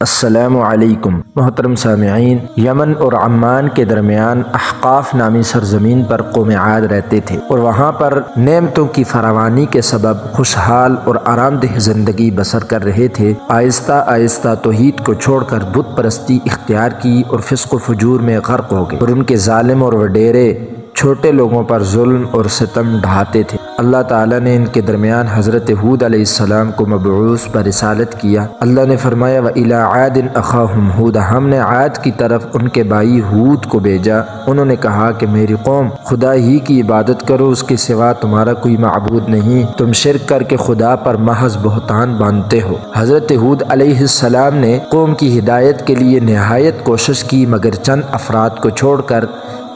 السلام علیکم محترم سامعین، یمن اور عمان کے درمیان احقاف نامی سرزمین پر قوم عاد رہتے تھے اور وہاں پر نعمتوں کی فراوانی کے سبب خوشحال اور آرام دہ زندگی بسر کر رہے تھے۔ آہستہ آہستہ توحید کو چھوڑ کر بت پرستی اختیار کی اور فسق و فجور میں غرق ہو گئے اور ان کے ظالم اور وڈیرے چھوٹے لوگوں پر ظلم اور ستم ڈھاتے تھے۔ اللہ تعالیٰ نے ان کے درمیان حضرت ہود علیہ السلام کو مبعوث پر رسالت کیا۔ اللہ نے فرمایا وَإِلَىٰ عَادٍ أَخَاهُمْ هُودًا، ہم نے عاد کی طرف ان کے بھائی ہود کو بھیجا۔ انہوں نے کہا کہ میری قوم، خدا ہی کی عبادت کرو، اس کے سوا تمہارا کوئی معبود نہیں، تم شرک کر کے خدا پر محض بہتان باندھتے ہو۔ حضرت ہود علیہ السلام نے قوم کی ہدایت کے لیے نہایت کوشش کی، مگر چند افراد کو چھوڑ کر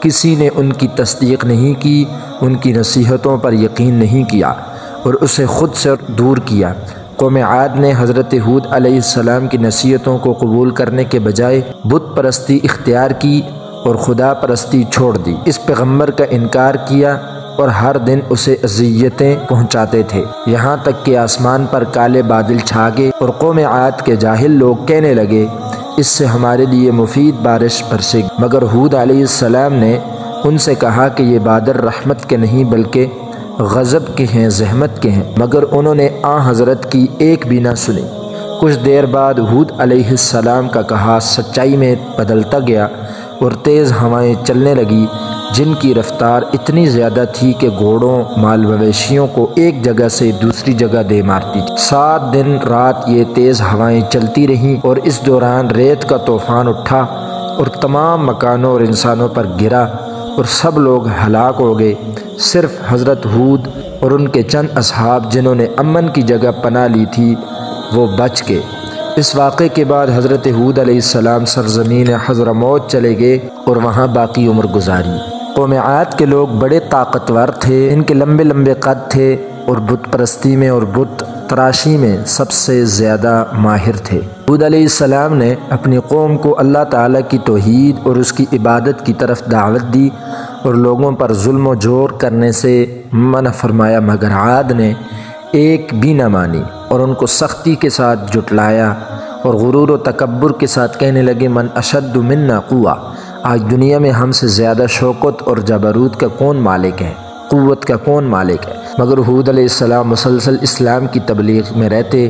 کسی نے ان کی تصدیق نہیں کی، ان کی نصیحتوں پر یقین نہیں کیا اور اسے خود سے دور کیا۔ قوم عاد نے حضرت ہود علیہ السلام کی نصیحتوں کو قبول کرنے کے بجائے بت پرستی اختیار کی اور خدا پرستی چھوڑ دی۔ اس پیغمبر کا انکار کیا اور ہر دن اسے اذیتیں پہنچاتے تھے، یہاں تک کہ آسمان پر کالے بادل چھا گئے اور قوم عاد کے جاہل لوگ کہنے لگے اس سے ہمارے لیے مفید بارش برسے گی، مگر ہود علیہ السلام نے ان سے کہا کہ یہ بادل رحمت کے نہیں بلکہ غضب کے ہیں، زحمت کے ہیں، مگر انہوں نے حضرت کی ایک بھی نہ سنی۔ کچھ دیر بعد ہود علیہ السلام کا کہا سچائی میں بدلتا گیا اور تیز ہوائیں چلنے لگی جن کی رفتار اتنی زیادہ تھی کہ گھوڑوں مال مویشیوں کو ایک جگہ سے دوسری جگہ دے مارتی تھی۔ 7 دن رات یہ تیز ہوائیں چلتی رہیں اور اس دوران ریت کا طوفان اٹھا اور تمام مکانوں اور انسانوں پر گرا اور سب لوگ ہلاک ہو گئے، صرف حضرت ہود اور ان کے چند اصحاب جنہوں نے امن کی جگہ پناہ لی تھی وہ بچ گئے۔ اس واقعے کے بعد حضرت ہود علیہ السلام سرزمین حضرموت چلے گئے اور وہاں باقی عمر گزاری۔ قوم عاد کے لوگ بڑے طاقتور تھے، ان کے لمبے لمبے قد تھے اور بت پرستی میں اور بت تراشی میں سب سے زیادہ ماہر تھے۔ ہود علیہ السلام نے اپنی قوم کو اللہ تعالیٰ کی توحید اور اس کی عبادت کی طرف دعوت دی اور لوگوں پر ظلم و جور کرنے سے منع فرمایا، مگر عاد نے ایک بھی نہ مانی اور ان کو سختی کے ساتھ جھٹلایا اور غرور و تکبر کے ساتھ کہنے لگے من اشد منا قوہ، آج دنیا میں ہم سے زیادہ شوکت اور جبروت کا کون مالک ہے، قوت کا کون مالک ہے۔ مگر ہود علیہ السلام مسلسل اسلام کی تبلیغ میں رہتے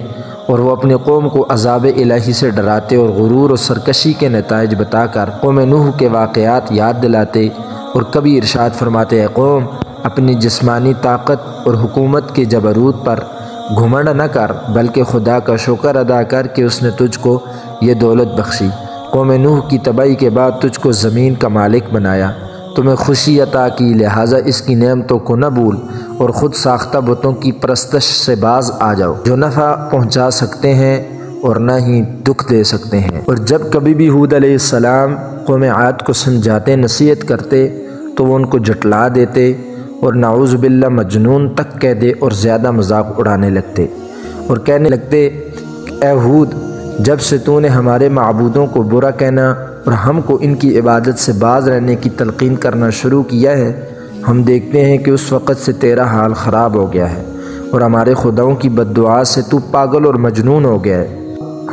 اور وہ اپنی قوم کو عذاب الہی سے ڈراتے اور غرور و سرکشی کے نتائج بتا کر قوم نوح کے واقعات یاد دلاتے اور کبھی ارشاد فرماتے، اے قوم، اپنی جسمانی طاقت اور حکومت کے جبروت پر گھمنڈ نہ کر بلکہ خدا کا شکر ادا کر کہ اس نے تجھ کو یہ دولت بخشی، قوم نوح کی تباہی کے بعد تجھ کو زمین کا مالک بنایا، تمہیں خوشی عطا کی، لہٰذا اس کی نعمتوں کو نہ بھول اور خود ساختہ بتوں کی پرستش سے باز آ جاؤ جو نفع پہنچا سکتے ہیں اور نہ ہی دکھ دے سکتے ہیں۔ اور جب کبھی بھی ہود علیہ السلام قوم عاد کو سمجھاتے نصیحت کرتے تو وہ ان کو جھٹلا دیتے اور نعوذ باللہ مجنون تک کہہ دے اور زیادہ مذاق اڑانے لگتے اور کہنے لگتے اے ہود، جب سے تو نے ہمارے معبودوں کو برا کہنا اور ہم کو ان کی عبادت سے باز رہنے کی تلقین کرنا شروع کیا ہے، ہم دیکھتے ہیں کہ اس وقت سے تیرا حال خراب ہو گیا ہے اور ہمارے خداؤں کی بد دعا سے تو پاگل اور مجنون ہو گیا ہے،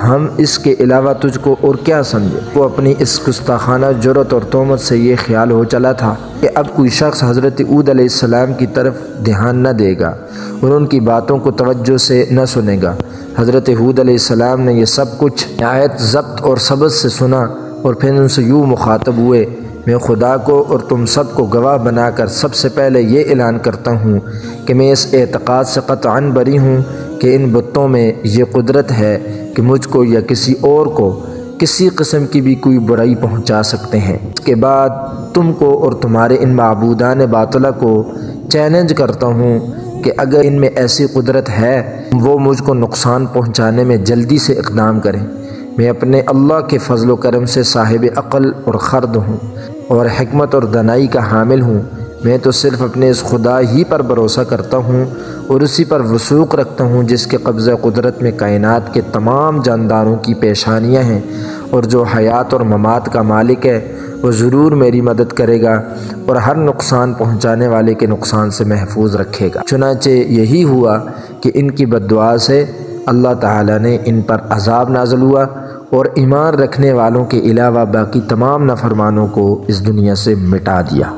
ہم اس کے علاوہ تجھ کو اور کیا سمجھے۔ وہ اپنی اس گستاخانہ جرت اور تہمت سے یہ خیال ہو چلا تھا کہ اب کوئی شخص حضرت ہود علیہ السلام کی طرف دھیان نہ دے گا اور ان کی باتوں کو توجہ سے نہ سنے گا۔ حضرت ہود علیہ السلام نے یہ سب کچھ نہایت ضبط اور صبر سے سنا اور پھر ان سے یوں مخاطب ہوئے، میں خدا کو اور تم سب کو گواہ بنا کر سب سے پہلے یہ اعلان کرتا ہوں کہ میں اس اعتقاد سے قطعاً بری ہوں کہ ان بتوں میں یہ قدرت ہے کہ مجھ کو یا کسی اور کو کسی قسم کی بھی کوئی برائی پہنچا سکتے ہیں۔ اس کے بعد تم کو اور تمہارے ان معبودان باطلہ کو چیلنج کرتا ہوں کہ اگر ان میں ایسی قدرت ہے وہ مجھ کو نقصان پہنچانے میں جلدی سے اقدام کریں۔ میں اپنے اللہ کے فضل و کرم سے صاحب عقل اور خرد ہوں اور حکمت اور دانائی کا حامل ہوں، میں تو صرف اپنے اس خدا ہی پر بھروسہ کرتا ہوں اور اسی پر وثوق رکھتا ہوں جس کے قبضہ قدرت میں کائنات کے تمام جانداروں کی پیشانیاں ہیں اور جو حیات اور ممات کا مالک ہے، وہ ضرور میری مدد کرے گا اور ہر نقصان پہنچانے والے کے نقصان سے محفوظ رکھے گا۔ چنانچہ یہی ہوا کہ ان کی بد دعا سے اللہ تعالیٰ نے ان پر عذاب نازل ہوا اور ایمان رکھنے والوں کے علاوہ باقی تمام نافرمانوں کو اس دنیا سے مٹا دیا۔